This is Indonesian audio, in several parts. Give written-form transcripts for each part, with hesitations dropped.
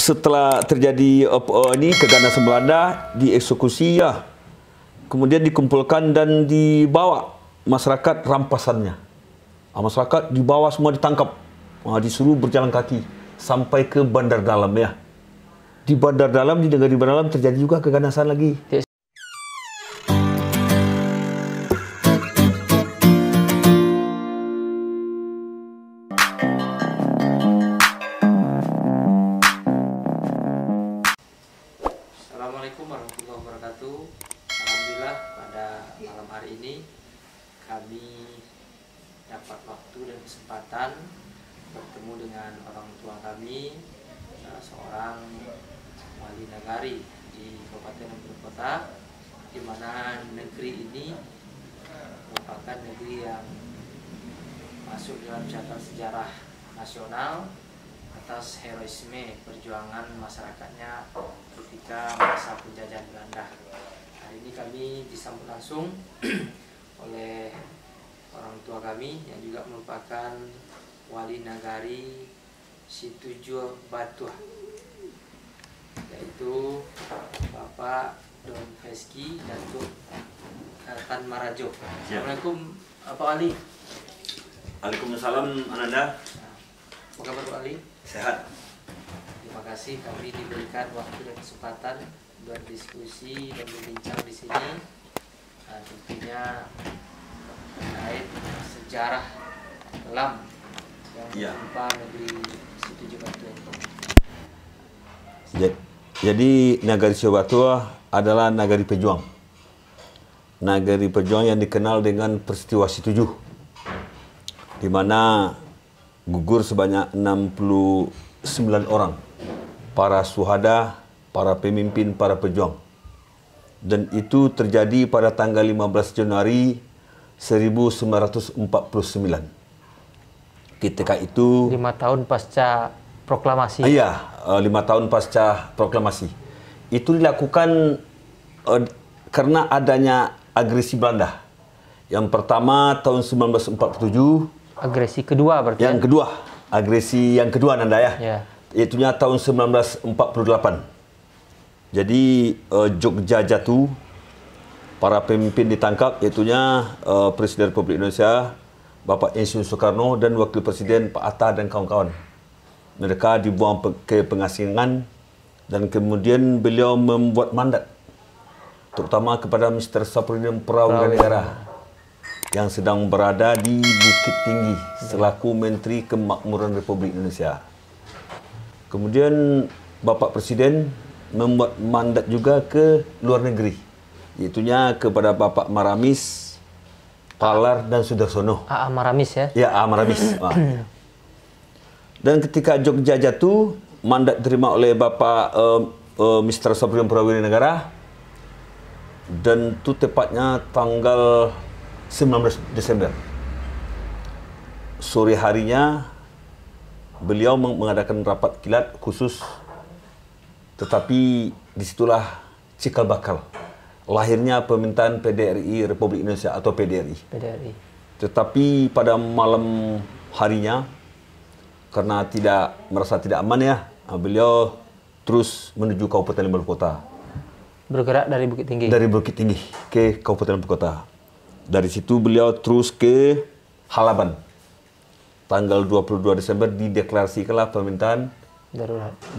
setelah terjadi ini keganasan Belanda, dieksekusi ya. Kemudian dikumpulkan dan dibawa masyarakat rampasannya. Masyarakat dibawa semua ditangkap. Disuruh berjalan kaki sampai ke Bandar Dalam ya. Di Bandar Dalam, di negeri Bandar Dalam terjadi juga keganasan lagi. Assalamualaikum warahmatullahi wabarakatuh. Alhamdulillah pada malam hari ini kami dapat waktu dan kesempatan bertemu dengan orang tua kami, salah seorang wali nagari di Kabupaten Bogor Kota, di mana negeri ini merupakan negeri yang masuk dalam catatan sejarah nasional atas heroisme perjuangan masyarakatnya ketika masa penjajahan Belanda. Hari ini kami disambut langsung oleh orang tua kami yang juga merupakan wali nagari Situjo Batuah, yaitu Bapak Don Feski Datuk Tan Marajo. Assalamualaikum Pak Wali. Waalaikumsalam Ananda. Apa kabar Pak Wali? Sehat. Terima kasih kami diberikan waktu dan kesempatan berdiskusi dan berbincang di sini. Tentunya terkait sejarah kelam yang menimpa negeri Situjo Batuah. Jadi Nagari Situjo Batuah adalah nagari pejuang. Nagari pejuang yang dikenal dengan peristiwa Situjo, di mana gugur sebanyak 69 orang, para syuhada, para pemimpin, para pejuang. Dan itu terjadi pada tanggal 15 Januari 1949. Ketika itu 5 tahun pasca proklamasi. Iya, 5 tahun pasca proklamasi. Itu dilakukan karena adanya agresi Belanda. Yang pertama tahun 1947. Agresi kedua berarti. Yang kedua, agresi yang kedua Nanda ya. Ya. Itunya tahun 1948. Jadi Jogja jatuh, para pemimpin ditangkap, yaitunya Presiden Republik Indonesia Bapak Insinyur Soekarno dan Wakil Presiden Pak Atta dan kawan-kawan. Mereka dibuang ke pengasingan dan kemudian beliau membuat mandat terutama kepada Mr. Saprodin Prawira Negara yang sedang berada di Bukit Tinggi selaku Menteri Kemakmuran Republik Indonesia. Kemudian Bapak Presiden membuat mandat juga ke luar negeri, yaitunya kepada Bapak Maramis, Palar dan Sudarsono. A.A. Maramis ya? Ya, A.A. Maramis. Dan ketika Jogja jatuh, mandat diterima oleh Bapak Mr. Saprodin Prawira Negara, dan itu tepatnya tanggal 19 Desember. Sore harinya beliau mengadakan rapat kilat khusus, tetapi disitulah cikal bakal lahirnya pemerintahan PDRI Republik Indonesia atau PDRI. Tetapi pada malam harinya, karena merasa tidak aman ya, beliau terus menuju Kabupaten Lembah Kota. Bergerak dari Bukit Tinggi? Dari Bukit Tinggi ke Kabupaten Lembah Kota. Dari situ beliau terus ke Halaban. Tanggal 22 Desember dideklarasikanlah pemerintahan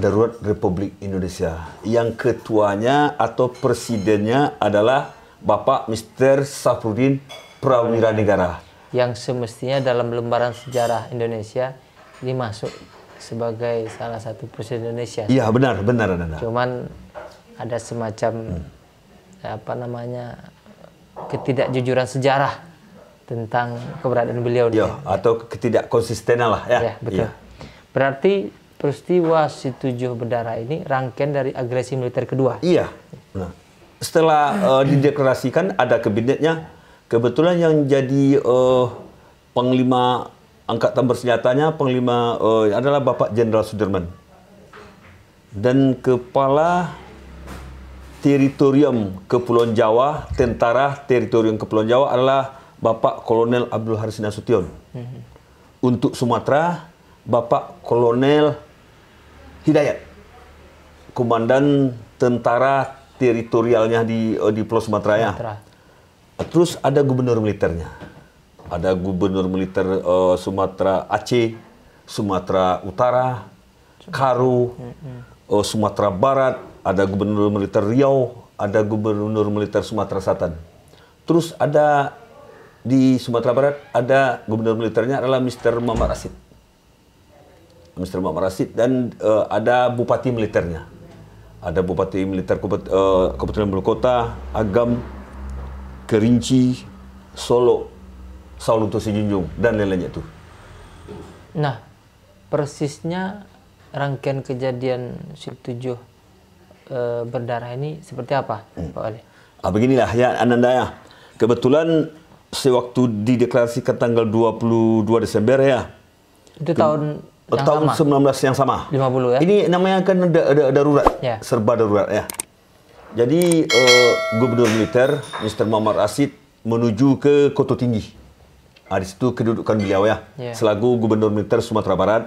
Darurat Republik Indonesia. Yang ketuanya atau presidennya adalah Bapak Mr. Saprodin Prawira Negara. Yang semestinya dalam lembaran sejarah Indonesia ini masuk sebagai salah satu presiden Indonesia. Iya, benar. Cuman ada semacam ketidakjujuran sejarah tentang keberadaan beliau. Ya, atau ketidakkonsistenan lah ya. Ya, betul. Ya. Berarti peristiwa Situjo berdarah ini rangkaian dari agresi militer kedua. Iya. Nah, setelah dideklarasikan ada kabinetnya, kebetulan yang jadi panglima angkatan bersenjatanya adalah Bapak Jenderal Sudirman. Dan kepala Teritorium Kepulauan Jawa, Tentara Teritorium Kepulauan Jawa adalah Bapak Kolonel Abdul Haris Nasution. Untuk Sumatera, Bapak Kolonel Hidayat. komandan tentara teritorialnya di Pulau Sumatera ya. Terus ada gubernur militernya. Ada gubernur militer Sumatera Aceh, Sumatera Utara, Karo, Sumatera Barat, ada gubernur militer Riau, ada gubernur militer Sumatera Selatan. Terus ada di Sumatera Barat ada gubernur militernya adalah Mr. Muhammad Rashid. Mr. Muhammad Rashid dan ada bupati militernya. Ada bupati militer Kabupaten Bulu Kota, Agam, Kerinci, Solo, Saulun Tosi-Junjung dan lain-lainnya itu. Nah, persisnya rangkaian kejadian SIP-7 berdarah ini seperti apa, Pak Wali? Beginilah ya Ananda ya. Kebetulan sewaktu dideklarasikan tanggal 22 Desember ya. Itu tahun yang tahun sama? 19 yang sama. 50 ya? Ini namanya kan darurat, Ya. serba darurat ya. Jadi Gubernur Militer Mr. Muhammad Rashid menuju ke Koto Tinggi. Di situ kedudukan beliau ya, selaku Gubernur Militer Sumatera Barat.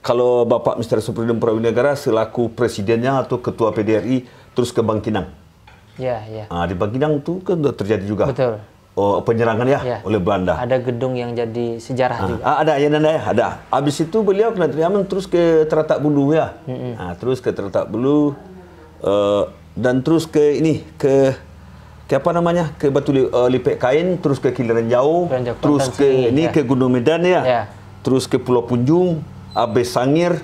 Kalau Bapak Mr. Supridon Prawinegara selaku presidennya atau ketua PDRI terus ke Bangkinang. Ya, ya. Di Bangkinang itu kan terjadi juga. Betul. Penyerangan ya oleh Belanda. Ada gedung yang jadi sejarah juga. Ada ya Nanda ya, ada. Habis itu beliau kena teriaman terus ke Teratak Bulu ya. Terus ke Teratak Bulu dan terus ke ini ke apa namanya? Ke Batu Lipek Kain, terus ke Kiliran Jauh, terus ke ini ke Gunung Medan ya. Terus ke Pulau Punjung, Abe Sangir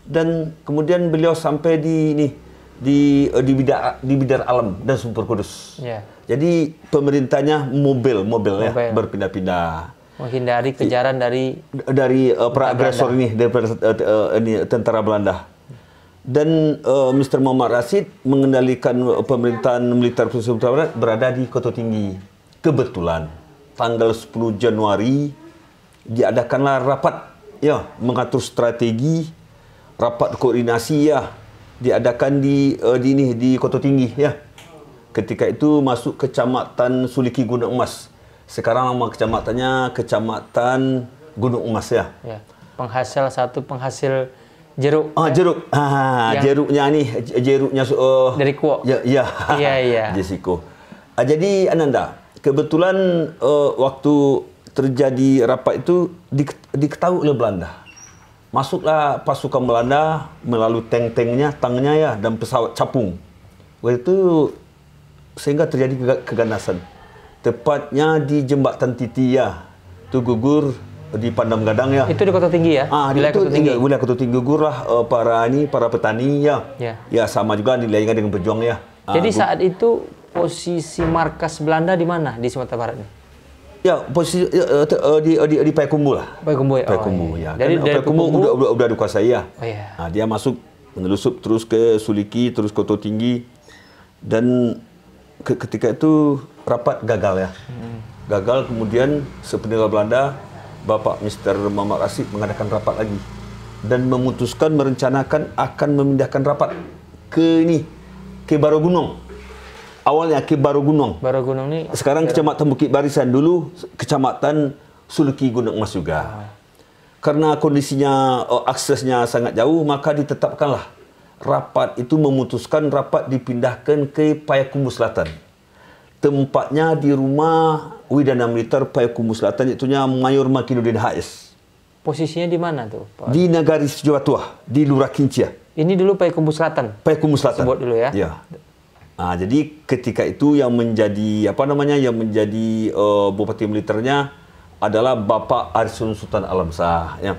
dan kemudian beliau sampai di ini di bidar alam dan Sumber Kudus. Jadi pemerintahnya mobil ya berpindah-pindah. Menghindari kejaran dari para agresor ini dari tentara Belanda. Dan Mr. Muhammad Rashid mengendalikan pemerintahan militer Sumatera Barat berada di Koto Tinggi. Kebetulan tanggal 10 Januari diadakanlah rapat ya mengatur strategi, rapat koordinasi ya diadakan di Koto Tinggi ya. Ketika itu masuk Kecamatan Suliki Gunung Emas. Sekarang nama kecamatannya Kecamatan Gunung Emas ya. Satu penghasil jeruk. Jeruk. Jeruknya dari Kuok. Iya. Jesiko. Jadi Ananda, kebetulan waktu terjadi rapat itu diketahui oleh Belanda. Masuklah pasukan Belanda melalui tank-tanknya ya dan pesawat capung. Waktu itu sehingga terjadi keganasan. Tepatnya di Jembatan Titi ya. Itu gugur di Pandam Gadang ya. Itu di Koto Tinggi ya? Wilayah Koto Tinggi gugurlah para petani ya. Ya sama juga nilainya dengan pejuang ya. Jadi saat itu posisi markas Belanda di mana di Sumatera Barat ini? Ya, posisi di Payakumbuh lah. Payakumbuh ya. Jadi dari Payakumbuh udah dikuasai ya. Dia masuk menelusup terus ke Suliki, terus Koto Tinggi. Dan ketika itu rapat gagal ya. Gagal, kemudian sepeninggal Belanda, Bapak Mr. Muhammad Rashid mengadakan rapat lagi. Dan memutuskan merencanakan akan memindahkan rapat ke Barogunong. Awalnya ke Barogunong. Barogunong ini sekarang Kecamatan Bukit Barisan, dulu Kecamatan Suliki Gunung Emas juga. Karena kondisinya aksesnya sangat jauh, maka ditetapkanlah rapat itu memutuskan rapat dipindahkan ke Payakumbuh Selatan. Tempatnya di rumah Widana Militer Payakumbuh Selatan, itunya Mayor Makinuddin HS. Posisinya di mana tuh, Pak? Di Nagari Jawa Tua, di Lurah Kincia. Ini dulu Payakumbuh Selatan. Payakumbuh Selatan. Sebut dulu ya. Ya. Jadi ketika itu yang menjadi bupati militernya adalah Bapak Arsun Sultan Alamsah ya.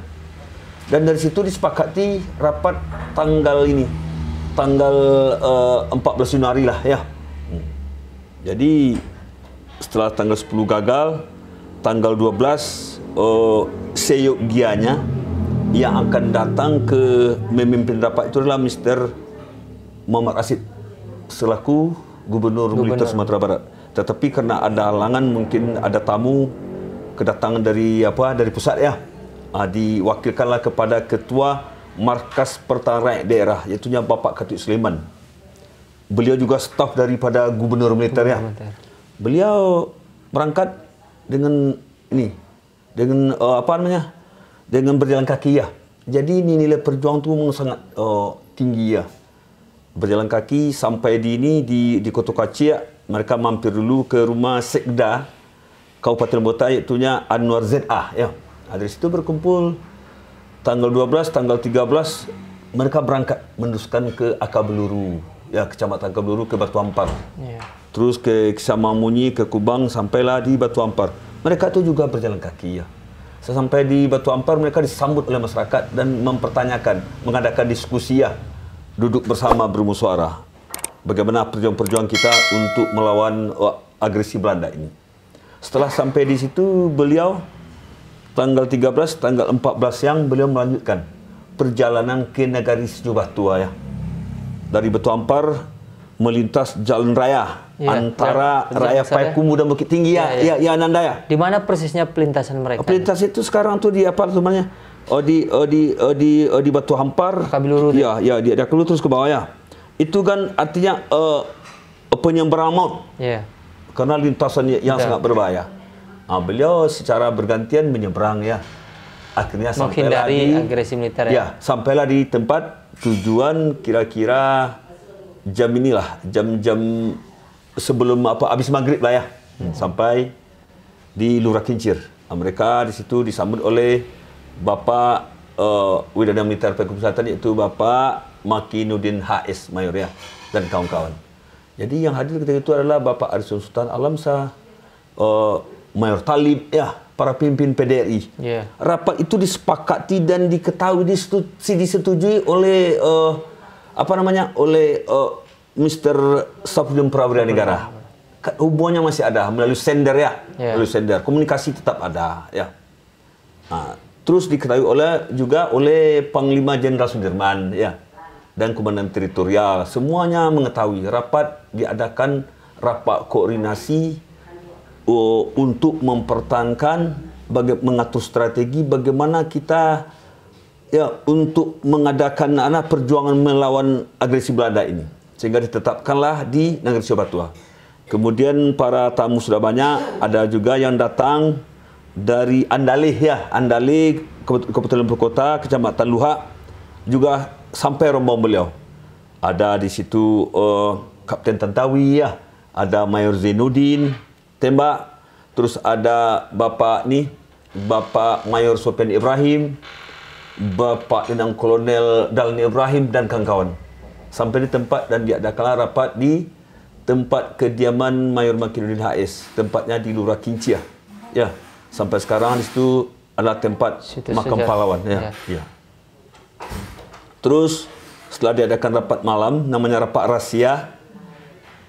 Dan dari situ disepakati rapat tanggal 14 Januari lah ya. Jadi setelah tanggal 10 gagal, tanggal 12 seyogianya yang akan datang ke memimpin rapat itu adalah Mr. Muhammad Rashid selaku Gubernur Militer Sumatera Barat. Tetapi karena ada halangan, mungkin ada tamu kedatangan dari pusat ya. Diwakilkanlah kepada Ketua Markas Pertahanan Rakyat Daerah, iaitu Bapak Ketut Sulaiman. Beliau juga staf daripada Gubernur Militer ya. Beliau berangkat dengan dengan berjalan kaki ya. Jadi nilai perjuangan itu memang sangat tinggi ya. berjalan kaki sampai di Kota Kacik. Mereka mampir dulu ke rumah Sekda Kabupaten Bota, iaitunya Anwar ZA. Ya. Dari situ berkumpul tanggal 12, tanggal 13 mereka berangkat meneruskan ke Akabeluru, ya, Kecamatan Akabeluru, ke Batu Ampar. Yeah. Terus ke Samamunyi, ke Kubang, sampailah di Batu Ampar. Mereka itu juga berjalan kaki, ya. Sesampai di Batu Ampar, mereka disambut oleh masyarakat dan mempertanyakan, mengadakan diskusi, ya, duduk bersama bermusyawarah. Bagaimana perjuangan kita untuk melawan agresi Belanda ini. Setelah sampai di situ, beliau tanggal 13, tanggal 14 siang, beliau melanjutkan perjalanan ke Negari Sejuk Batu, ya. Dari Batu Ampar melintas jalan raya, ya, antara Raya Payakumbuh dan Bukit Tinggi, ya, Ananda, ya. Di mana persisnya pelintasan mereka? Pelintas itu sekarang tuh di apa namanya? Di Batu Ampar. Akabeluru. Ya, di Akabeluru terus ke bawah, ya. Itu kan artinya penyeberangan maut. Ya. Karena lintasan yang sangat berbahaya. Beliau secara bergantian menyeberang, ya. Akhirnya sampailah di agresi militer, ya. Ya, sampailah di tempat tujuan kira-kira jam inilah, jam sebelum habis maghrib lah, ya. Sampai di Lurah Kincir. Mereka di situ disambut oleh Bapak Widana Militer Pekumsatan, iaitu Bapak Makinuddin HS Mayor, ya, dan kawan-kawan. Jadi yang hadir ketika itu adalah Bapak Arisun Sultan Alamsah, Mayor Talib, ya, para pimpin PDRI. Yeah. Rapat itu disepakati dan diketahui, disetujui oleh oleh Mr. Safruddin Prawira Negara. Hubungannya masih ada melalui sender, ya, melalui sender. Komunikasi tetap ada, ya. Terus diketahui juga oleh Panglima Jenderal Sudirman, ya, dan Komandan Teritorial. Semuanya mengetahui rapat diadakan, rapat koordinasi untuk mempertahankan, mengatur strategi bagaimana kita, ya, untuk mengadakan perjuangan melawan agresi Belanda ini, sehingga ditetapkanlah di Negeri Sejuk Batu. Kemudian para tamu sudah banyak, ada juga yang datang dari Andalih, ya, Andalih, Kabupaten Lempuyuk Kota, Kecamatan Luhak, juga sampai rombongan beliau. Ada di situ Kapten Tantawi, ya, ada Mayor Zainuddin Tembak, terus ada Bapak Mayor Sofian Ibrahim, Bapak Lieutenant Kolonel Dalni Ibrahim dan kawan-kawan. Sampai di tempat dan diadakanlah rapat di tempat kediaman Mayor Makinuddin HS, tempatnya di Lurah Kincir. Ya, sampai sekarang di situ adalah tempat makam pahlawan, ya. Ya. Terus setelah diadakan rapat malam, namanya rapat rahasia,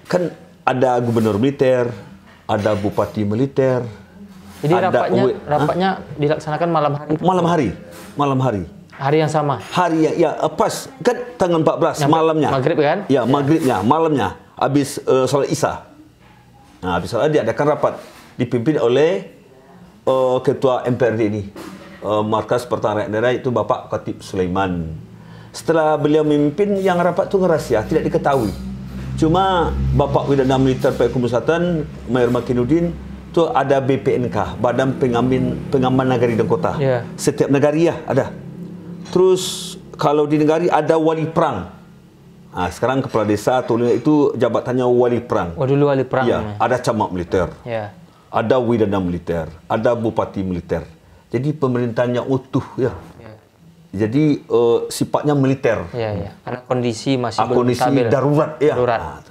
kan ada gubernur militer, ada bupati militer. Jadi rapatnya dilaksanakan malam hari? Malam hari. Hari yang sama? Hari ya, pas. Kan tanggal 14, malamnya. Maghrib, kan? Ya, maghribnya, malamnya. Habis sholat Isya. Nah, habis sholat diadakan rapat. Dipimpin oleh Ketua MPRD ini. Markas Pertahanan Rakyat Daerah, itu Bapak Khatib Sulaiman. Setelah beliau memimpin, yang rapat itu rahasia, tidak diketahui. Cuma Bapak Widana Militer Pekumsatan, Mayor Makinuddin, itu ada BPNK, Badan Pengaman Negari dan Kota. Yeah. Setiap negari, ya, ada. Terus kalau di negari ada wali perang. Sekarang kepala desa atau itu jabatannya wali perang. Oh, dulu wali perang. Ya, ada camat militer. Yeah. Ada widana militer, ada bupati militer. Jadi pemerintahnya utuh, ya. Yeah. Jadi sifatnya militer. Yeah. Karena kondisi masih belum stabil. Darurat, ya. Darurat.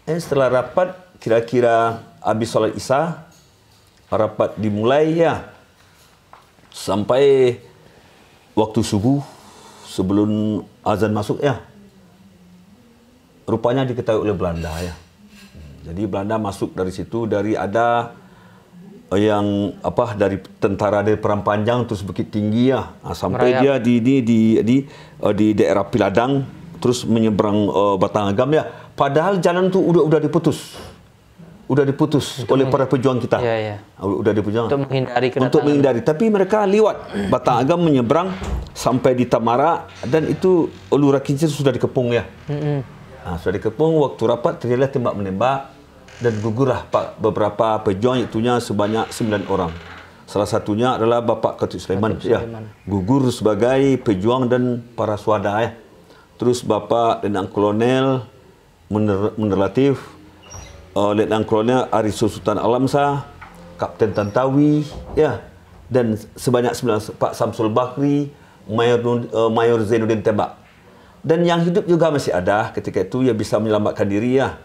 Setelah rapat, kira-kira habis sholat Isya, rapat dimulai, ya, sampai waktu subuh sebelum azan masuk, ya. Rupanya diketahui oleh Belanda, ya. Jadi Belanda masuk dari situ, dari ada yang dari tentara dari Perang Panjang terus Bukit Tinggi, ya. Sampai merayap. Dia di daerah Piladang, terus menyeberang Batang Agam, ya. Padahal jalan itu udah diputus. Oleh para pejuang kita. Ya. Udah diputus. Untuk menghindari. Tapi mereka lewat Batang Agam, menyeberang sampai di Tamara, dan itu Lurah Kincir sudah dikepung, ya. Sudah dikepung, waktu rapat terjadilah tembak-menembak dan gugurlah beberapa pejuang, itunya sebanyak 9 orang. Salah satunya adalah Bapak Khatib Sulaiman, ya. Gugur sebagai pejuang dan para syuhada, ya. terus Bapak Letnan Kolonel Munir Latif, Letnan Kolonel Ariso Sultan Alamsa, Kapten Tantawi, ya, dan sebanyak 9 Pak Samsul Bakri, Mayor Zainuddin Tembak. Dan yang hidup juga masih ada ketika itu yang bisa menyelamatkan diri, ya.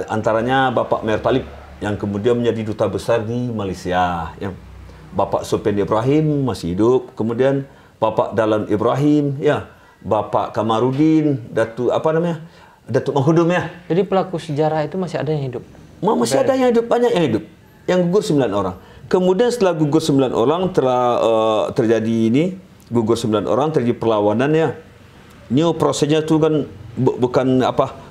Antaranya Bapak Mayor Talib yang kemudian menjadi duta besar di Malaysia, ya. Bapak Sofian Ibrahim masih hidup, kemudian Bapak Dahlan Ibrahim, ya, Bapak Kamarudin, Datuk Mahudum, ya. Jadi pelaku sejarah itu masih ada yang hidup? Masih ada yang hidup, banyak yang hidup. Yang gugur 9 orang. Kemudian setelah gugur 9 orang telah terjadi gugur 9 orang, terjadi perlawanan, ya. Ini prosesnya itu kan bukan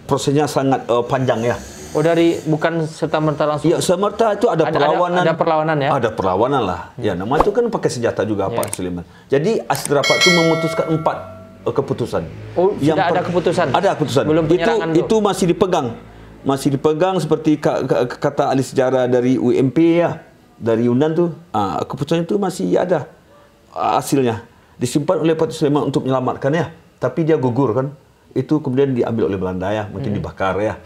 prosesnya sangat panjang, ya. Oh, bukan serta-merta langsung? Ya, serta itu ada perlawanan. Ada perlawanan, ya? Ada perlawanan lah. Ya, nama itu kan pakai senjata juga, Pak Sulaiman. Jadi hasil rapat itu memutuskan 4 keputusan. Oh, sudah ada keputusan? Ada keputusan. Belum penyerangan itu masih dipegang. Masih dipegang seperti kata ahli sejarah dari UMP, ya. Dari Yunan tuh. Keputusan itu masih ada hasilnya. Disimpan oleh Pak Sulaiman untuk menyelamatkan, ya. Tapi dia gugur kan. Itu kemudian diambil oleh Belanda, ya. Mungkin dibakar, ya.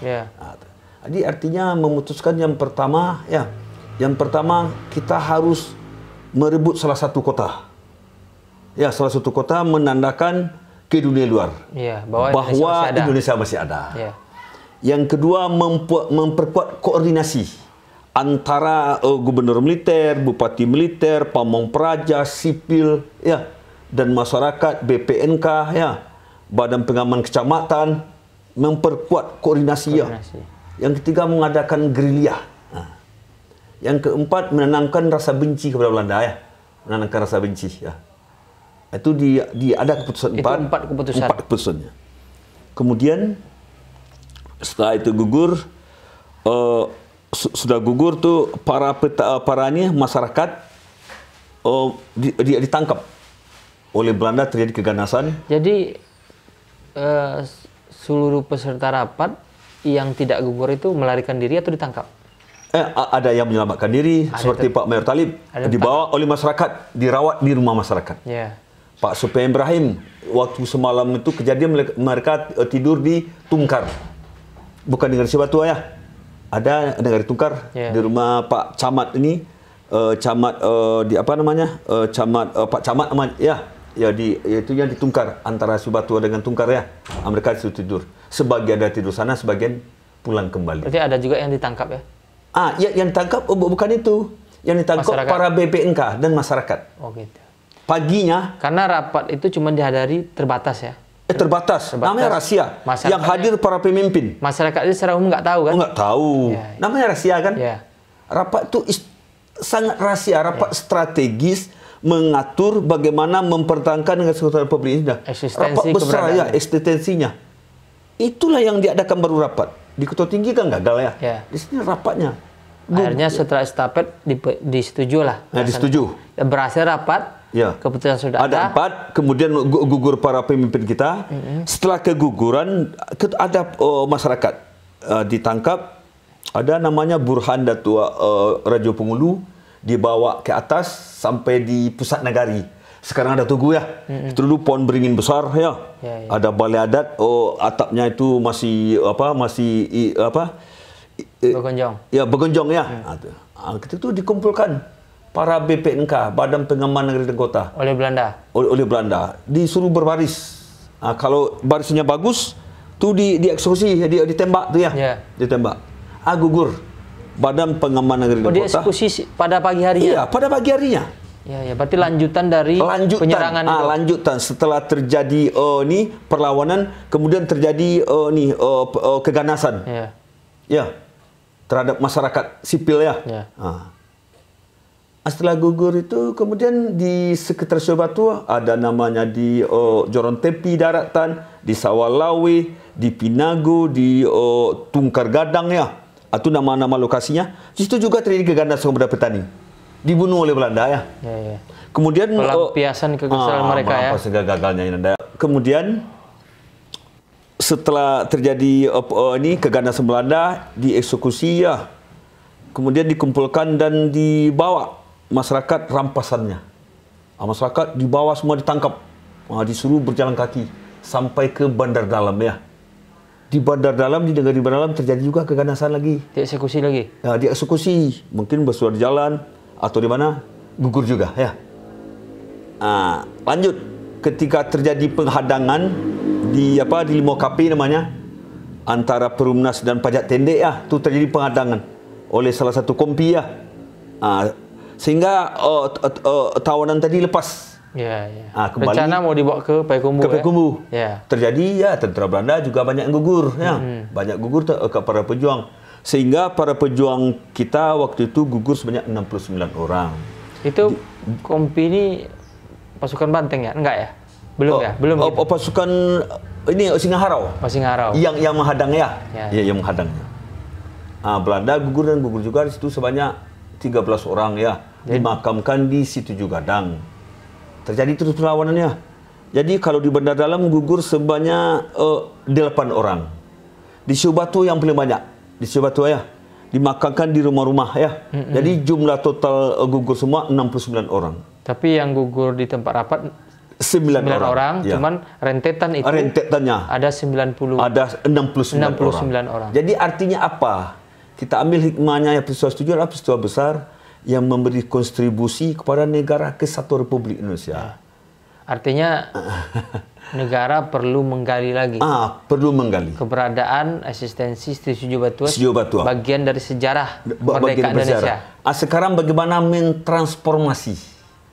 Jadi artinya memutuskan yang pertama, ya. Yang pertama kita harus merebut salah satu kota. Ya, salah satu kota menandakan ke dunia luar. Ya, bahwa Indonesia masih ada. Ya. Yang kedua, memperkuat koordinasi antara gubernur militer, bupati militer, pamong praja, sipil, ya, dan masyarakat, BPNK, ya, Badan Pengaman Kecamatan, memperkuat koordinasi. Ya. Yang ketiga, mengadakan gerilya. Yang keempat, menanamkan rasa benci kepada Belanda, ya. Menanamkan rasa benci, ya. Itu ada keputusan 4. 4 keputusan. 4 keputusannya. Kemudian setelah itu gugur, sudah gugur tuh para masyarakat ditangkap oleh Belanda, terjadi keganasan. Jadi seluruh peserta rapat yang tidak gugur itu melarikan diri atau ditangkap? Ada yang menyelamatkan diri, seperti Pak Mayor Talib, dibawa oleh masyarakat, dirawat di rumah masyarakat. Yeah. Pak Sofian Ibrahim, waktu semalam itu kejadian mereka tidur di Tungkar. Bukan di Negeri Batu, ya. Ada Negeri Tungkar, di rumah Pak Camat ini, Camat Pak Camat, ya. Ya, itu yang di Tungkar, antara Sibatu dengan Tungkar, ya. Mereka itu tidur. Sebagian ada tidur sana, sebagian pulang kembali. Berarti ada juga yang ditangkap, ya? Yang ditangkap bukan itu. Yang ditangkap masyarakat. Para BPNK dan masyarakat. Oh, gitu. Paginya. Karena rapat itu cuma dihadiri terbatas, ya? Terbatas. Namanya rahasia. Yang hadir para pemimpin. Masyarakat itu secara umum nggak tahu, kan? Nggak tahu. Ya. Namanya rahasia, kan? Ya. Rapat itu sangat rahasia. Rapat strategis mengatur bagaimana mempertahankan dengan Kesatuan Republik Indonesia. Rapat besar, ya, eksistensinya. Itulah yang diadakan baru rapat. Di Ketua Tinggi kan gagal, ya. Di sini rapatnya. Akhirnya setelah estafet disetujui lah. Disetujui. Berhasil rapat. Ya. Keputusan sudah ada 4, kemudian gugur para pemimpin kita. Setelah keguguran, ada masyarakat ditangkap. Ada namanya Burhan Datua Rajo Pengulu, dibawa ke atas sampai di pusat negari. Sekarang ada Tugu, ya. Itu dulu pohon beringin besar, ya. Ada balai adat, atapnya itu masih bergonjong. Ya, bergonjong, ya. Ketika itu dikumpulkan para BPNK, Badan Pengaman Negeri dan Kota. Oleh Belanda? Oleh Belanda. Disuruh berbaris. Kalau barisnya bagus, tu dieksekusi, ditembak tu, ya. Ditembak. Gugur. Badan Pengaman Negeri dan Kota. Dieksekusi pada pagi harinya? Iya, pada pagi harinya. Ya, berarti lanjutan dari penyerangan itu. Lanjutan setelah terjadi perlawanan, kemudian terjadi keganasan. Ya. Terhadap masyarakat sipil, ya. Setelah gugur itu, kemudian di Sekretariat Batu ada namanya di Joron Tepi Daratan, di Sawalawe, di Pinago, di Tungkar Gadang, ya. Itu nama-nama lokasinya. Di situ juga terjadi keganasan kepada petani. Dibunuh oleh Belanda, ya. Kemudian pelampiasan kegagalan mereka, ya. Gagalnya ini. Kemudian setelah terjadi keganasan Belanda, dieksekusi, ya. Kemudian dikumpulkan dan dibawa masyarakat rampasannya. Masyarakat dibawa semua ditangkap. Disuruh berjalan kaki sampai ke Bandar Dalam ya. Di Bandar Dalam, di negeri Bandar Dalam terjadi juga keganasan lagi. Dieksekusi lagi? Ya, dieksekusi. Mungkin bersuara di jalan atau di mana, gugur juga ya. Lanjut, ketika terjadi penghadangan di Limau Kapi namanya, antara Perumnas dan Pajak Tendek ya, itu terjadi penghadangan oleh salah satu kompi ya. Sehingga tawanan tadi lepas. Ya, ya. Kembali rencana mau dibawa ke Payakumbuh. Ke Payakumbuh. Ya. Terjadi ya, tentera Belanda juga banyak yang gugur ya. Banyak gugur ke para pejuang. Sehingga para pejuang kita waktu itu gugur sebanyak 69 orang. Itu kompi ini pasukan Banteng ya? Enggak ya? Belum ya? Belum. Pasukan ini Singaharau. Singaharau. Yang menghadang ya. Ya. Ya, yang menghadangnya. Belanda gugur dan gugur juga di situ sebanyak 13 orang ya. Dimakamkan di Situju Gadang. Terjadi terus perlawanannya. Jadi kalau di Bandar Dalam gugur sebanyak 8 orang. Di Siu Batu yang paling banyak. Di Siu Batu ya. Dimakamkan di rumah-rumah ya. Jadi jumlah total gugur semua 69 orang. Tapi yang gugur di tempat rapat 9 orang. Ya. Cuman rentetannya ada 69 orang. Jadi artinya apa? Kita ambil hikmahnya ya, peristiwa 7 adalah peristiwa besar yang memberi kontribusi kepada negara Kesatuan Republik Indonesia. Artinya negara perlu menggali lagi. Perlu menggali. Keberadaan eksistensi Situju Batuan bagian dari sejarah kemerdekaan Indonesia. Sekarang bagaimana mentransformasi?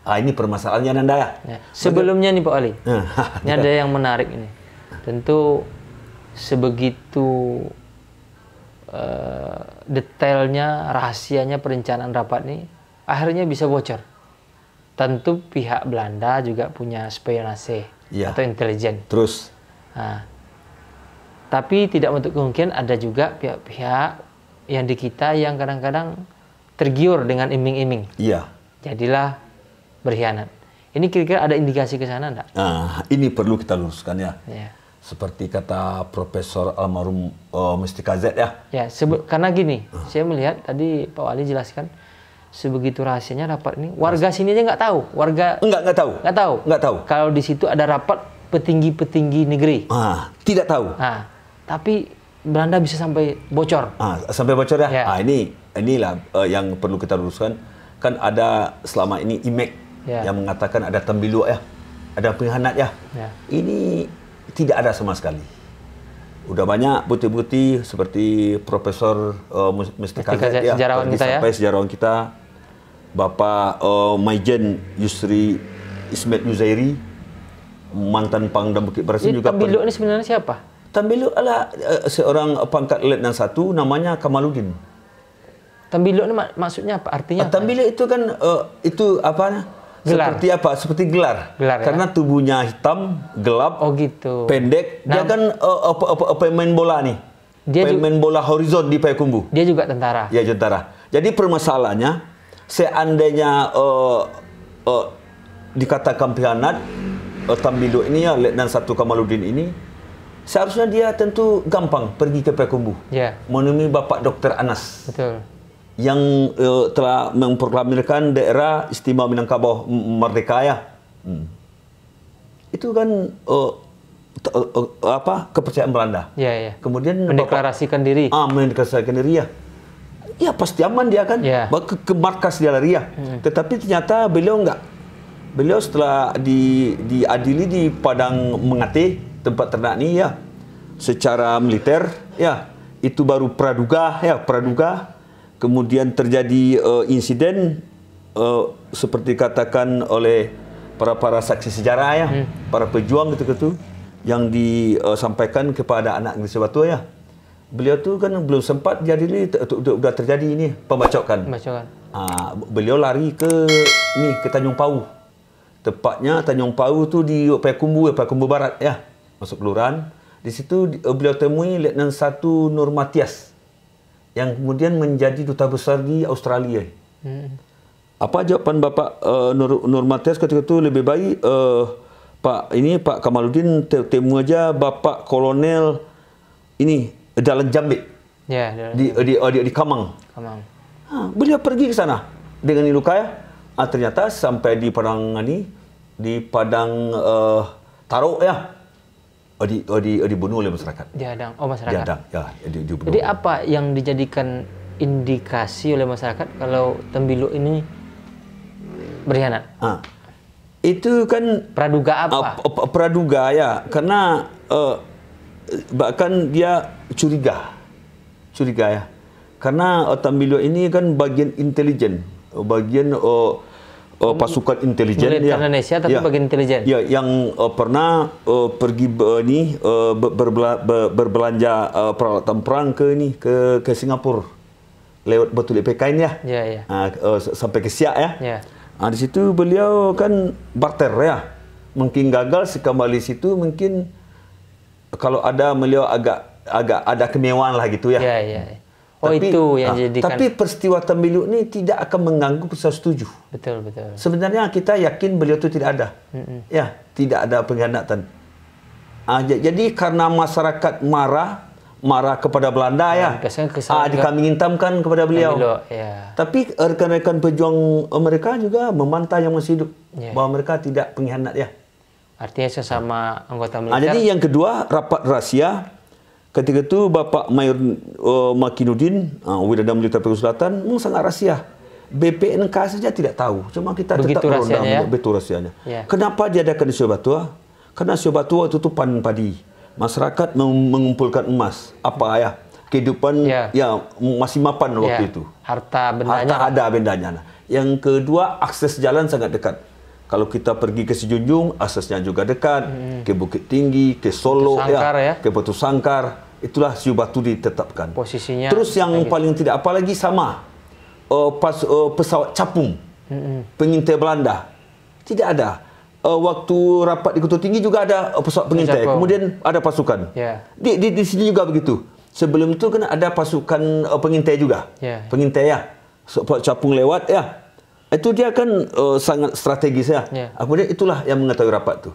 Ini permasalahannya Nanda ya. Sebelumnya nih Pak Ali, ini ada yang menarik ini. Tentu sebegitu detailnya, rahasianya perencanaan rapat ini akhirnya bisa bocor. Tentu pihak Belanda juga punya spionase atau intelijen. Terus, tapi tidak untuk kemungkinan ada juga pihak-pihak yang di kita yang kadang-kadang tergiur dengan iming-iming. Iya. Jadilah berkhianat. Ini kira-kira ada indikasi ke sana enggak? Ini perlu kita luruskan ya. Ya. Seperti kata Profesor Almarhum Mustika Z ya. Ya, karena gini, saya melihat tadi Pak Wali jelaskan sebegitu rahasianya rapat ini. Warga sini aja nggak tahu. Warga nggak tahu. Nggak tahu. Kalau di situ ada rapat petinggi-petinggi negeri. Tidak tahu. Tapi Belanda bisa sampai bocor. Sampai bocor ya. Inilah yang perlu kita luruskan. Kan ada selama ini IMEK yang mengatakan ada tembilu ya, ada pengkhianat ya. Ini tidak ada sama sekali. Udah banyak bukti-bukti seperti Profesor Mustika Z ya, sejarawan kita, Bapak Maijen Yusri Ismet Yuzairi, mantan Pangdam Bukit Barisin juga. Tembilu ini sebenarnya siapa? Tembilu adalah seorang pangkat Letnan 1 namanya Kamaluddin. Tembilu ini maksudnya apa? Artinya apa? Tembilu itu kan itu apa? Gelar. Seperti apa? Seperti gelar. Karena tubuhnya hitam, gelap, pendek. Dia kan pemain bola nih. Pemain bola horizon di Payakumbuh. Dia juga tentara. Ya, tentara. Jadi permasalahannya, seandainya dikatakan pengkhianat, Tembilu ini ya, Letnan 1 Kamaluddin ini, seharusnya dia tentu gampang pergi ke Payakumbuh. Menemui Bapak Dr. Anas. Betul. Yang telah memproklamirkan daerah istimewa Minangkabau merdeka ya. Itu kan kepercayaan Belanda. Kemudian mendeklarasikan diri. Mendeklarasikan diri ya. Ya pasti aman dia kan. Ke markas dia lari ya. Tetapi ternyata beliau enggak. Beliau setelah diadili di Padang Mengate, tempat ternak ini ya, secara militer ya, itu baru praduga. Kemudian terjadi insiden seperti katakan oleh para saksi sejarah ya, para pejuang gitu yang disampaikan kepada anak Inggris Batu ya. Beliau tu kan belum sempat jadi ini sudah terjadi ini pembacokan. Beliau lari ke Tanjung Pau. Tepatnya Tanjung Pau tu di Payakumbuh Barat ya, masuk kelurahan. Di situ beliau temui Letnan 1 Nur Matias, yang kemudian menjadi duta besar di Australia. Apa jawaban Bapak Nur Matias ketika itu? Lebih baik Pak Kamaluddin temu aja Bapak Kolonel ini Dalan Jambik di Kamang. Beliau pergi ke sana dengan luka ya. Ternyata sampai di Padang Taruk ya. dibunuh oleh masyarakat. Dihadang. Oh, masyarakat. Dihadang, ya. Dibunuh. Jadi apa yang dijadikan indikasi oleh masyarakat kalau Tembilu ini berkhianat? Itu kan praduga apa? Praduga ya, karena bahkan dia curiga ya. Karena Tembilu ini kan bagian intelijen, bagian pasukan intelijen ya. Indonesia tapi bagian intelijen. Ya, yang pernah pergi berbelanja peralatan perang ke Singapura lewat Batu Lepekan ya. Ya. Sampai ke Siak ya. Ya. Di situ beliau kan barter ya. Mungkin gagal sekembali situ, mungkin kalau ada beliau agak ada kemewahan lah gitu ya. Ya. Tapi, itu yang jadikan. Tapi peristiwa Tembilu ini tidak akan mengganggu peristiwa 7. Betul. Sebenarnya kita yakin beliau itu tidak ada. Ya, tidak ada pengkhianatan. Jadi karena masyarakat marah kepada Belanda ya. Dikambing hitamkan kepada beliau. Ya. Tapi rekan-rekan pejuang mereka juga membantah yang masih hidup bahwa mereka tidak pengkhianat ya. Artinya sesama anggota militer. Jadi yang kedua, rapat rahasia. Ketika itu Bapak Mayor Makinuddin, Widadam Militer Pegunungan Selatan, sangat rahasia. BPNK saja tidak tahu. Cuma kita begitu tetap rahasianya, betul rahasianya. Ya. Kenapa diadakan di Syobatua? Karena Syobatua itu panen padi. Masyarakat mengumpulkan emas. Apa ya? Kehidupan ya masih mapan waktu itu. Harta bendanya. Harta ada bendanya. Yang kedua, akses jalan sangat dekat. Kalau kita pergi ke Sijunjung, aksesnya juga dekat. Ke Bukit Tinggi, ke Solo, ke Batu Sangkar. Itulah Syobatua ditetapkan. Posisinya. Terus yang paling tidak apa lagi sama, pesawat capung, pengintai Belanda. Tidak ada. Waktu rapat di Kota Tinggi juga ada pesawat pengintai. Kemudian ada pasukan. Di sini juga begitu. Sebelum itu kan ada pasukan pengintai juga. Pengintai ya. Pesawat capung lewat ya. Itu dia kan sangat strategis ya. Kemudian itulah yang mengetahui rapat tu.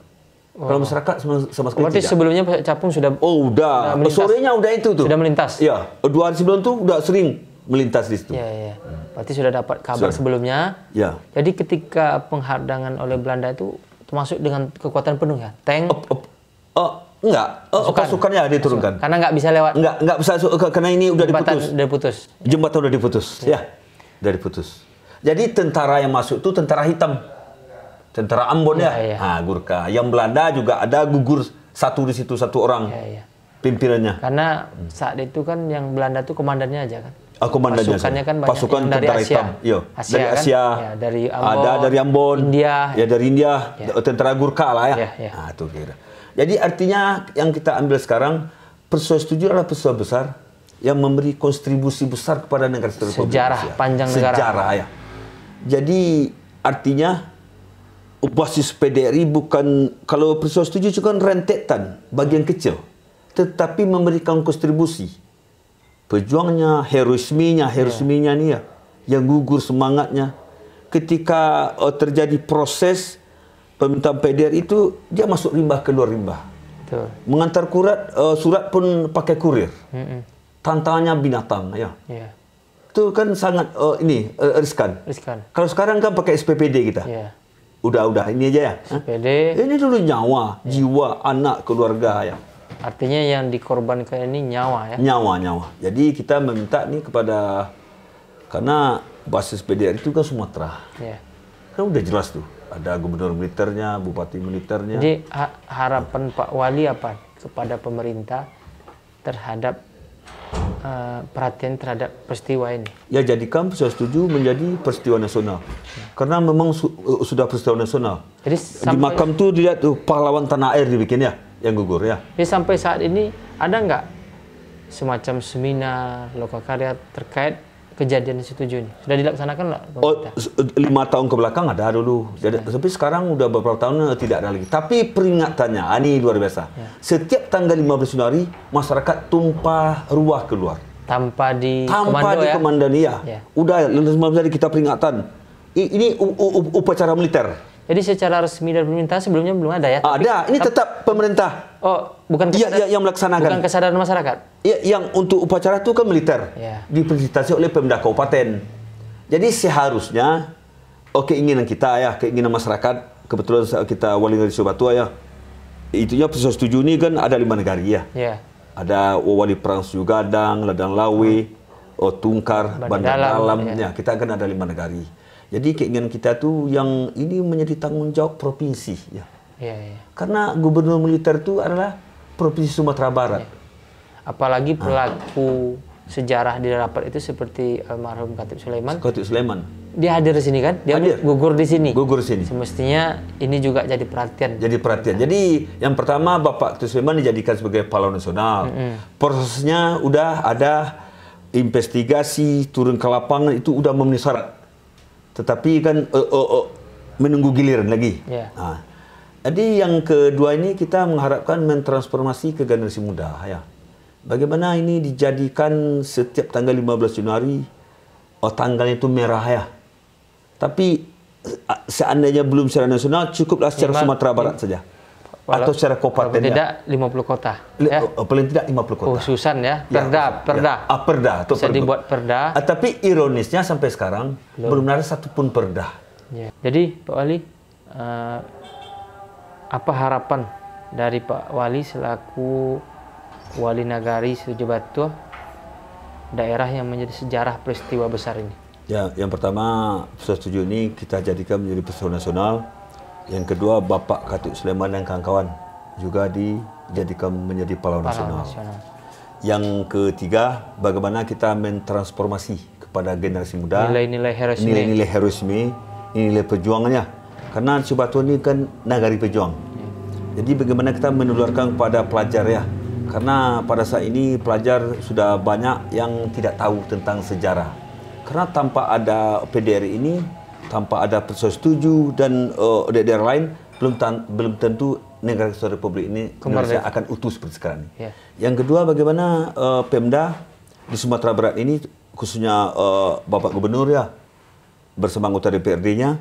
Kalau masyarakat sama sekali berarti tidak. sebelumnya capung sudah. Udah. Sorenya udah itu tuh. Sudah melintas. Ya. 2 hari sebelum tu udah sering melintas di situ. Ya. Berarti sudah dapat kabar sebelumnya. Ya. Jadi ketika penghadangan oleh Belanda itu termasuk dengan kekuatan penuh ya, tank. Enggak, pasukannya diturunkan. Karena nggak bisa lewat. Nggak bisa karena ini udah diputus. Jembatan udah diputus. Ya. Udah diputus. Jadi tentara yang masuk itu tentara hitam. Tentara Ambon ya. Gurkha. Yang Belanda juga ada gugur satu di situ, satu orang. Pimpinannya. Karena saat itu kan yang Belanda itu komandannya aja kan. Komandannya. Pasukannya kan banyak pasukan yang dari tentara Asia. hitam. Dari Asia. Ya, dari Ambon. Ada dari Ambon. India. Ya dari India. Tentara Gurkha lah ya. Itu kira. Jadi artinya yang kita ambil sekarang, peristiwa 7 adalah peristiwa besar yang memberi kontribusi besar kepada negara sejarah panjang negara. Sejarah ya. Jadi artinya basis PDRI bukan, kalau peristiwa 7 itu kan rentetan bagian kecil, tetapi memberikan kontribusi pejuangnya, heroisminya nih ya, yang gugur semangatnya ketika terjadi proses permintaan PDRI itu, dia masuk rimba keluar rimba. Betul. Mengantar surat pun pakai kurir. Tantangannya binatang ya. Itu kan sangat riskan. Kalau sekarang kan pakai SPPD kita. Udah ini aja ya. SPPD. Ini dulu nyawa, jiwa, anak, keluarga ya. Artinya yang dikorbankan ini nyawa ya. Nyawa. Jadi kita meminta nih kepada, karena basis PDRI itu kan Sumatera. Kan udah jelas tuh. Ada gubernur militernya, bupati militernya. Jadi harapan Pak Wali apa kepada pemerintah terhadap perhatian terhadap peristiwa ini? Ya, jadikan peristiwa 7 menjadi peristiwa nasional. Karena memang sudah peristiwa nasional. Jadi di makam tuh dilihat tuh pahlawan tanah air dibikin ya, yang gugur ya. Jadi sampai saat ini ada nggak semacam seminar lokakarya terkait kejadian 7 ini? Sudah dilaksanakan nggak? 5 tahun ke belakang ada dulu. Jadi, tapi sekarang udah beberapa tahun tidak ada lagi. Tapi peringatannya, ini luar biasa. Setiap tanggal 15 Januari, masyarakat tumpah ruah keluar. Tanpa komandan ya. Udah, 15 Januari kita peringatan. Ini upacara militer. Jadi secara resmi dari pemerintah sebelumnya belum ada ya? Ada, ini tetap pemerintah. Bukan yang melaksanakan. Bukan kesadaran masyarakat. Yang untuk upacara itu kan militer. Difasilitasi oleh Pemda Kabupaten. Jadi seharusnya keinginan kita ya, keinginan masyarakat, kebetulan kita wali dari Syobatua ya. itunya peristiwa 7 ini kan ada 5 negara ya. Ya. Ada Wali Perang Sugadang, Ladang Lawe, Tungkar, Bandar Dalam. Ya. Kita kan ada 5 negara. Jadi keinginan kita tuh yang ini menjadi tanggung jawab provinsi. Ya. Ya. Karena gubernur militer itu adalah Provinsi Sumatera Barat. Ya. Apalagi pelaku sejarah di rapat itu seperti almarhum Khatib Sulaiman. Khatib Sulaiman. Dia hadir di sini kan? Dia hadir. Gugur di sini. Gugur di sini. Semestinya ini juga jadi perhatian. Jadi perhatian. Jadi yang pertama Bapak Khatib Sulaiman dijadikan sebagai pahlawan nasional. Prosesnya udah ada investigasi, turun ke lapangan itu udah memenuhi syarat. Tetapi kan menunggu giliran lagi. Yeah. Nah, jadi yang kedua ini kita mengharapkan mentransformasi ke generasi muda. Ya. Bagaimana ini dijadikan setiap tanggal 15 Januari, tanggalnya itu merah ya. Tapi seandainya belum secara nasional, cukuplah secara Sumatera Barat saja. Atau secara kabupaten. Tidak 50 kota. Ya. Paling tidak 50 kota. Khususan ya, perda. Perda. Bisa dibuat perda. Tapi ironisnya sampai sekarang belum ada satupun perda. Ya. Jadi Pak Wali, apa harapan dari Pak Wali selaku Wali Nagari Situju Batuah, daerah yang menjadi sejarah peristiwa besar ini? Ya, yang pertama, peristiwa 7 ini kita jadikan menjadi peristiwa nasional. Yang kedua, Bapak Khatib Sulaiman dan kawan-kawan juga dijadikan menjadi pahlawan nasional. Yang ketiga, bagaimana kita mentransformasi kepada generasi muda nilai-nilai heroisme, nilai perjuangannya. Karena Situju Batuah ini kan nagari pejuang. Jadi bagaimana kita menularkan kepada pelajar ya. Karena pada saat ini pelajar sudah banyak yang tidak tahu tentang sejarah. Karena tanpa ada PDRI ini, tanpa ada peristiwa 7 dan daerah lain, belum tentu negara kesatuan Republik ini Indonesia akan utuh seperti sekarang ini. Yang kedua, bagaimana Pemda di Sumatera Barat ini, khususnya Bapak Gubernur ya, bersama anggota DPRD-nya,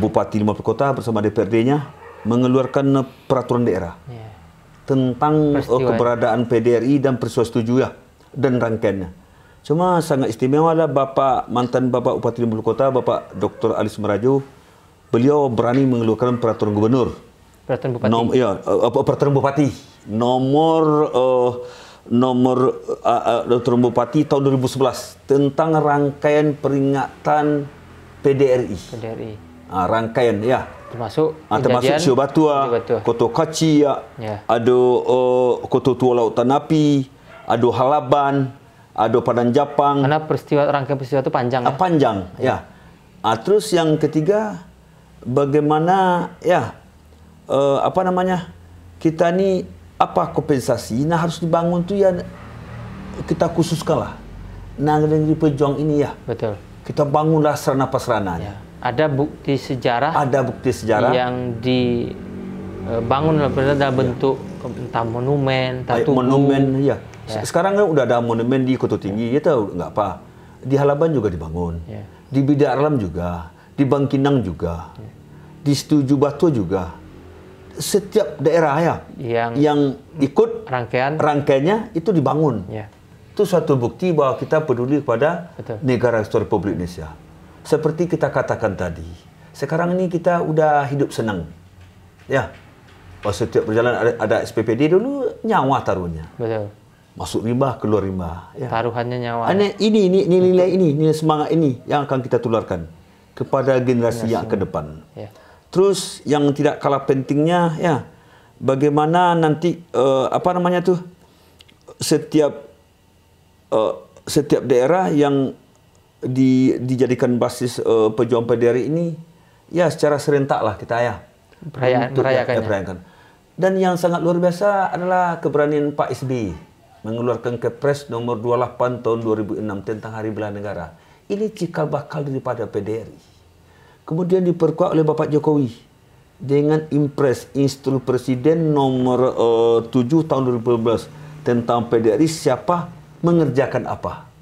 Bupati 50 Kota bersama DPRD-nya, mengeluarkan peraturan daerah tentang keberadaan PDRI dan peristiwa 7 ya, dan rangkaiannya. Cuma sangat istimewa adalah mantan Bapak Bupati 50 Kota, Bapak Dr. Ali Sumerajo, beliau berani mengeluarkan peraturan gubernur. Peraturan Bupati. Peraturan Bupati. Peraturan Bupati tahun 2011 tentang rangkaian peringatan PDRI. Rangkaian ya. Termasuk Situju Batuah, Koto Kaci ya. Ada Koto Tua Lautan Api, ada Halaban, ada Padang Japang. Karena rangkaian peristiwa itu panjang ya? Panjang, ya. Terus yang ketiga, bagaimana ya, kita ini apa kompensasi? Nah harus dibangun tuh ya, kita khususkan lah. Nah negeri pejuang ini ya. Betul. Kita bangunlah sarana prasarananya. Ya. Ada bukti sejarah. Yang dibangun dalam bentuk entah monumen, entah tugu. Monumen, ya. Sekarang kan udah ada monumen di Koto Tinggi, ya tahu nggak apa. Di Halaban juga dibangun, di Bidar Alam juga, di Bangkinang juga, di Situju Batuah juga. Setiap daerah ya yang ikut rangkaiannya itu dibangun. Itu suatu bukti bahwa kita peduli kepada negara kesatuan Republik Indonesia. Seperti kita katakan tadi, sekarang ini kita udah hidup senang, ya. Setiap perjalanan ada SPPD dulu nyawa taruhnya. Betul. Masuk rimba, keluar rimba. Ya. Taruhannya nyawa. Ini nilai semangat ini yang akan kita tularkan kepada generasi yang ke depan. Ya. Terus yang tidak kalah pentingnya, ya, bagaimana nanti setiap daerah yang dijadikan basis pejuang PDRI ini, ya secara serentak lah kita ya merayakannya. Dan yang sangat luar biasa adalah keberanian Pak SBY mengeluarkan Kepres nomor 28 tahun 2006 tentang Hari Belah Negara. Ini cikal bakal daripada PDRI. Kemudian diperkuat oleh Bapak Jokowi dengan Impres Instruksi Presiden nomor 7 tahun 2012 tentang PDRI, siapa mengerjakan apa.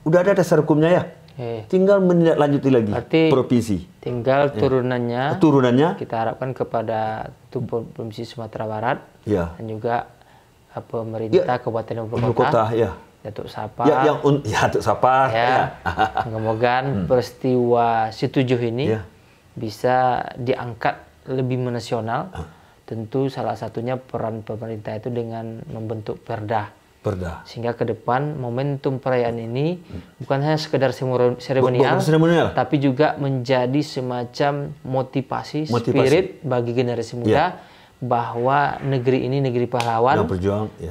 Udah ada dasar hukumnya ya. Tinggal menindaklanjuti lagi. Berarti provinsi. Tinggal turunannya kita harapkan kepada Provinsi Sumatera Barat dan juga pemerintah Kabupaten Kota. Datuk Sapa. Datuk Sapa. Semoga peristiwa si 7 ini bisa diangkat lebih menasional, tentu salah satunya peran pemerintah itu dengan membentuk perda. Sehingga ke depan momentum perayaan ini bukan hanya sekedar seremonial, tapi juga menjadi semacam motivasi. Spirit bagi generasi muda bahwa negeri ini negeri pahlawan.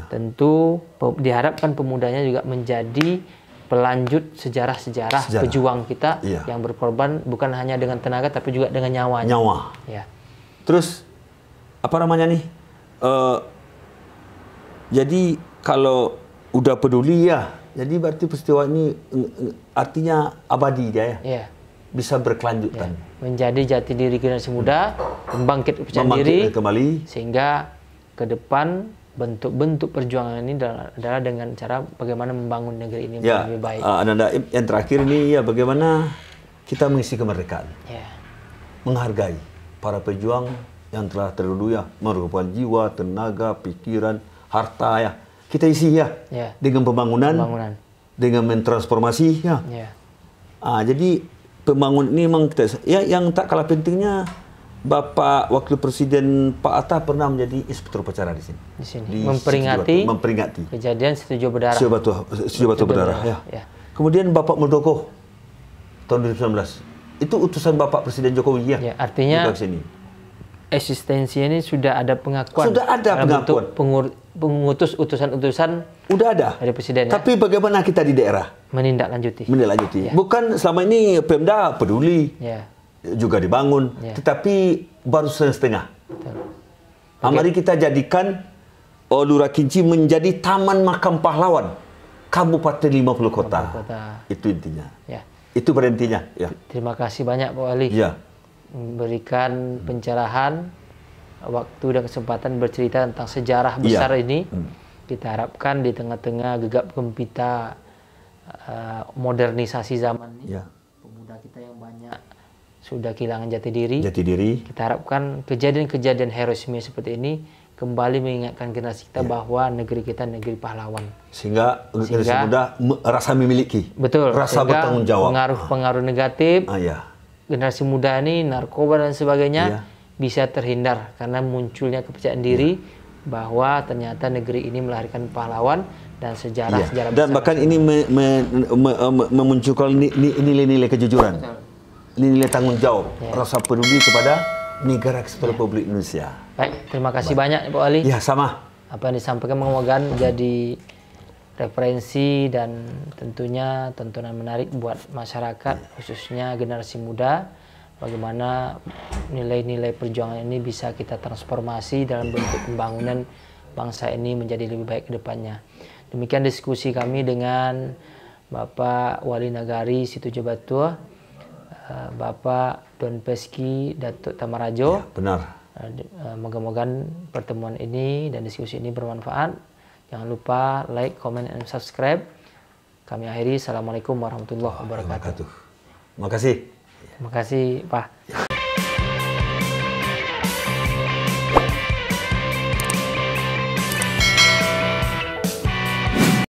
Tentu diharapkan pemudanya juga menjadi pelanjut sejarah-sejarah pejuang kita yang berkorban bukan hanya dengan tenaga tapi juga dengan nyawanya. Terus apa namanya nih? Jadi kalau udah peduli jadi berarti peristiwa ini artinya abadi dia bisa berkelanjutan. Menjadi jati diri generasi muda, membangkit percaya diri kembali, sehingga ke depan bentuk-bentuk perjuangan ini adalah dengan cara bagaimana membangun negeri ini lebih baik. Ananda, yang terakhir ini bagaimana kita mengisi kemerdekaan, menghargai para pejuang yang telah terdahulu merupakan jiwa, tenaga, pikiran, harta kita isi dengan pembangunan, dengan mentransformasi jadi pembangunan ini memang kita yang tak kalah pentingnya. Bapak Wakil Presiden Pak Atta pernah menjadi inspektur upacara di sini. Memperingati kejadian Situjo Berdarah. Situjo Berdarah. Kemudian Bapak Muldoko tahun 2019 itu utusan Bapak Presiden Jokowi artinya eksistensi ini sudah ada pengakuan. Pengutus utusan-utusan udah ada dari presiden. Tapi bagaimana kita di daerah menindaklanjuti? Bukan selama ini Pemda peduli, juga dibangun, tetapi baru setengah. Mari kita jadikan Lurah Kinci menjadi Taman Makam Pahlawan Kabupaten 50 kota. Itu intinya. Itu berhentinya. Terima kasih banyak Pak Wali. Memberikan pencerahan, waktu dan kesempatan bercerita tentang sejarah besar ini. Kita harapkan di tengah-tengah gegap gempita modernisasi zaman ini, pemuda kita yang banyak sudah kehilangan jati diri. Kita harapkan kejadian-kejadian heroisme seperti ini kembali mengingatkan generasi kita bahwa negeri kita negeri pahlawan. Sehingga generasi muda rasa memiliki. Rasa bertanggung jawab. Pengaruh-pengaruh negatif. Generasi muda ini narkoba dan sebagainya bisa terhindar karena munculnya kepercayaan diri bahwa ternyata negeri ini melahirkan pahlawan dan sejarah-sejarah dan bahkan ini memunculkan nilai-nilai kejujuran, nilai tanggung jawab, rasa peduli kepada negara kesatuan Republik Indonesia. Baik, terima kasih banyak Pak Wali. Sama. Apa yang disampaikan semoga menjadi referensi dan tentunya tontonan menarik buat masyarakat, khususnya generasi muda, bagaimana nilai-nilai perjuangan ini bisa kita transformasi dalam bentuk pembangunan bangsa ini menjadi lebih baik ke depannya. Demikian diskusi kami dengan Bapak Wali Nagari Situjo Batur, Bapak Don Peski Datuk Tamarajo. Moga-moga pertemuan ini dan diskusi ini bermanfaat. Jangan lupa like, comment, and subscribe. Kami akhiri. Assalamualaikum warahmatullahi wabarakatuh. Terima kasih. Terima kasih, Pak.